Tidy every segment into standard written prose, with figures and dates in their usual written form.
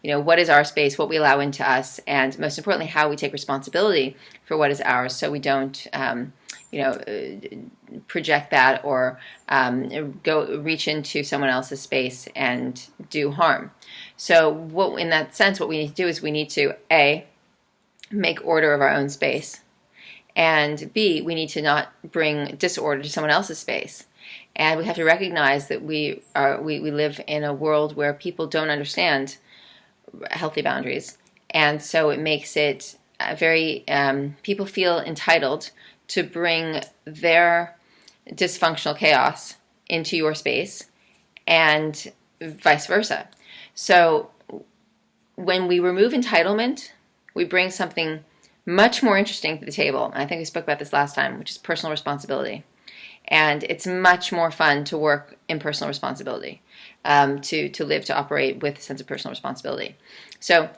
what is our space, what we allow into us, and most importantly, how we take responsibility for what is ours, so we don't project that or go reach into someone else's space and do harm. So in that sense, what we need to do is we need to A, make order of our own space, and B, we need to not bring disorder to someone else's space. And we have to recognize that we live in a world where people don't understand healthy boundaries, and so it makes it very people feel entitled to bring their dysfunctional chaos into your space, and vice versa. So when we remove entitlement, we bring something much more interesting to the table. And I think we spoke about this last time, which is personal responsibility. And it's much more fun to work in personal responsibility, to live, to operate with a sense of personal responsibility. So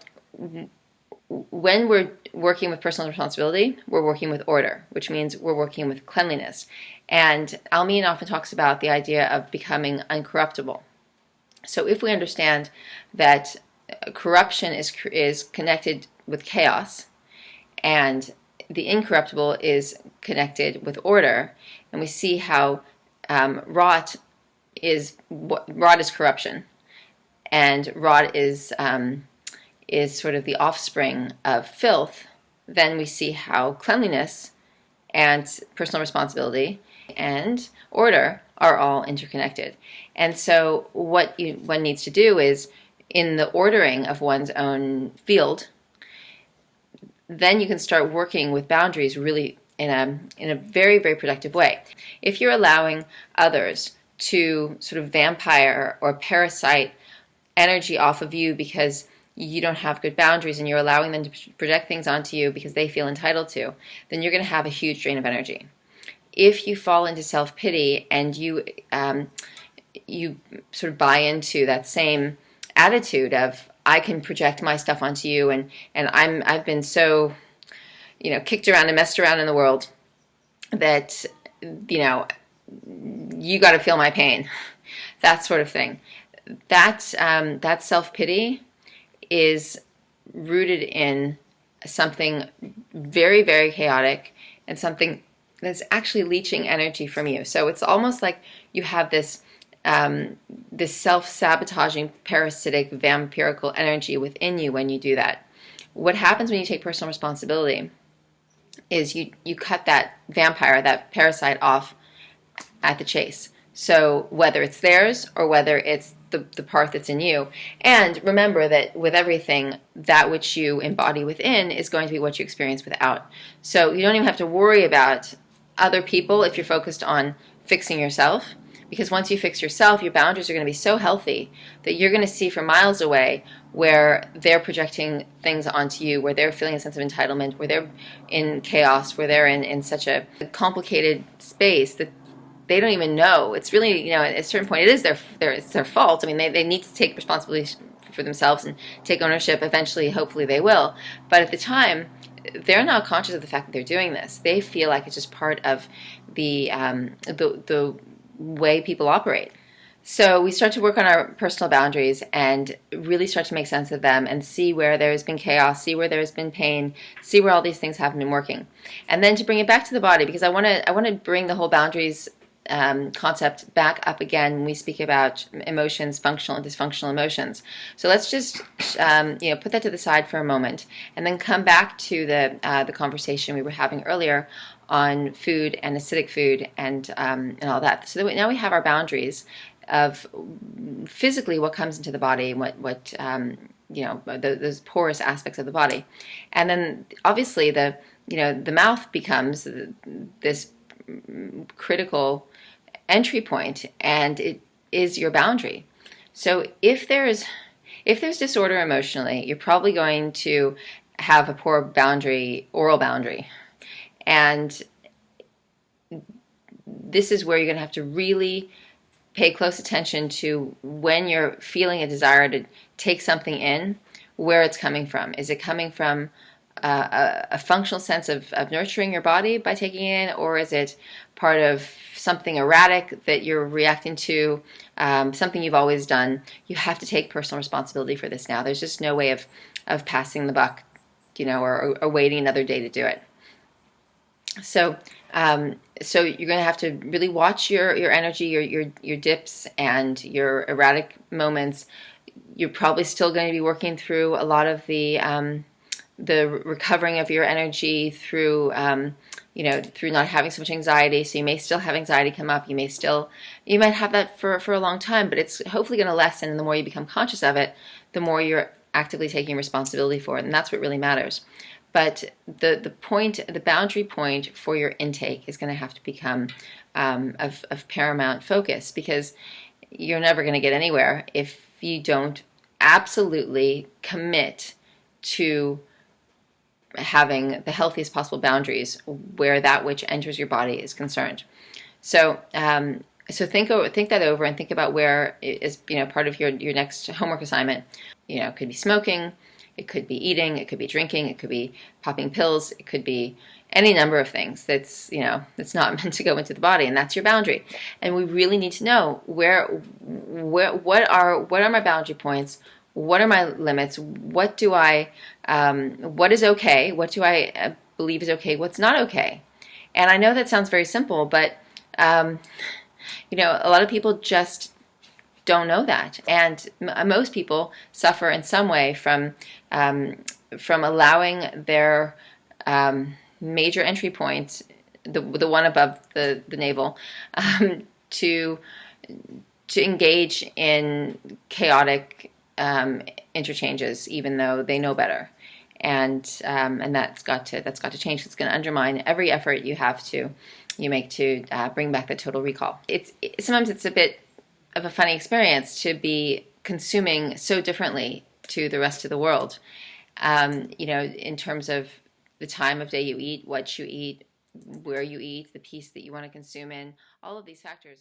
when we're working with personal responsibility, we're working with order, which means we're working with cleanliness. And Almin often talks about the idea of becoming uncorruptible. So if we understand that corruption is connected with chaos, and the incorruptible is connected with order, and we see how rot is corruption, and rot is sort of the offspring of filth, then we see how cleanliness and personal responsibility and order are all interconnected. And so what one needs to do is, in the ordering of one's own field, then you can start working with boundaries really in a very, very productive way. If you're allowing others to sort of vampire or parasite energy off of you because you don't have good boundaries, and you're allowing them to project things onto you because they feel entitled to, then you're going to have a huge drain of energy. If you fall into self-pity and you sort of buy into that same attitude of, I can project my stuff onto you, and I've been so kicked around and messed around in the world that you got to feel my pain, that sort of thing. That self-pity is rooted in something very, very chaotic, and something that's actually leaching energy from you. So it's almost like you have this self-sabotaging, parasitic, vampirical energy within you when you do that. What happens when you take personal responsibility is you cut that vampire, that parasite, off at the chase. So whether it's theirs or whether it's the part that's in you. And remember that with everything, that which you embody within is going to be what you experience without. So you don't even have to worry about other people if you're focused on fixing yourself. Because once you fix yourself, your boundaries are going to be so healthy that you're going to see from miles away where they're projecting things onto you, where they're feeling a sense of entitlement, where they're in chaos, where they're in such a complicated space that they don't even know. It's really, at a certain point, it's their fault. I mean, they need to take responsibility for themselves and take ownership. Eventually, hopefully they will. But at the time, they're not conscious of the fact that they're doing this. They feel like it's just part of the way people operate. So we start to work on our personal boundaries and really start to make sense of them and see where there's been chaos, see where there's been pain, see where all these things haven't been working. And then to bring it back to the body, because I want to bring the whole boundaries concept back up again when we speak about emotions, functional and dysfunctional emotions. So let's just put that to the side for a moment, and then come back to the conversation we were having earlier on food and acidic food and all that. So now we have our boundaries of physically what comes into the body, what those porous aspects of the body, and then obviously the mouth becomes this critical entry point, and it is your boundary. So if there's disorder emotionally, you're probably going to have a poor oral boundary. And this is where you're going to have to really pay close attention to when you're feeling a desire to take something in, where it's coming from. Is it coming from a functional sense of nurturing your body by taking it in, or is it part of something erratic that you're reacting to, something you've always done? You have to take personal responsibility for this now. There's just no way of passing the buck, or waiting another day to do it. So, so you're going to have to really watch your energy, your dips and your erratic moments. You're probably still going to be working through a lot of the recovering of your energy through, through not having so much anxiety. So you may still have anxiety come up. You might have that for a long time, but it's hopefully going to lessen. And the more you become conscious of it, the more you're actively taking responsibility for it. And that's what really matters. But the boundary point for your intake is going to have to become of paramount focus, because you're never going to get anywhere if you don't absolutely commit to having the healthiest possible boundaries where that which enters your body is concerned. So, so think that over and think about where is part of your next homework assignment. It could be smoking, it could be eating, it could be drinking, it could be popping pills, it could be any number of things that's not meant to go into the body, and that's your boundary. And we really need to know what are my boundary points, what are my limits, what is okay, what do I believe is okay, what's not okay. And I know that sounds very simple, but a lot of people just don't know that, and most people suffer in some way from allowing their major entry point, the one above the navel, to engage in chaotic interchanges, even though they know better, and that's got to change. It's going to undermine every effort you make to bring back the total recall. Sometimes it's a bit of a funny experience to be consuming so differently to the rest of the world, in terms of the time of day you eat, what you eat, where you eat, the piece that you want to consume in, all of these factors.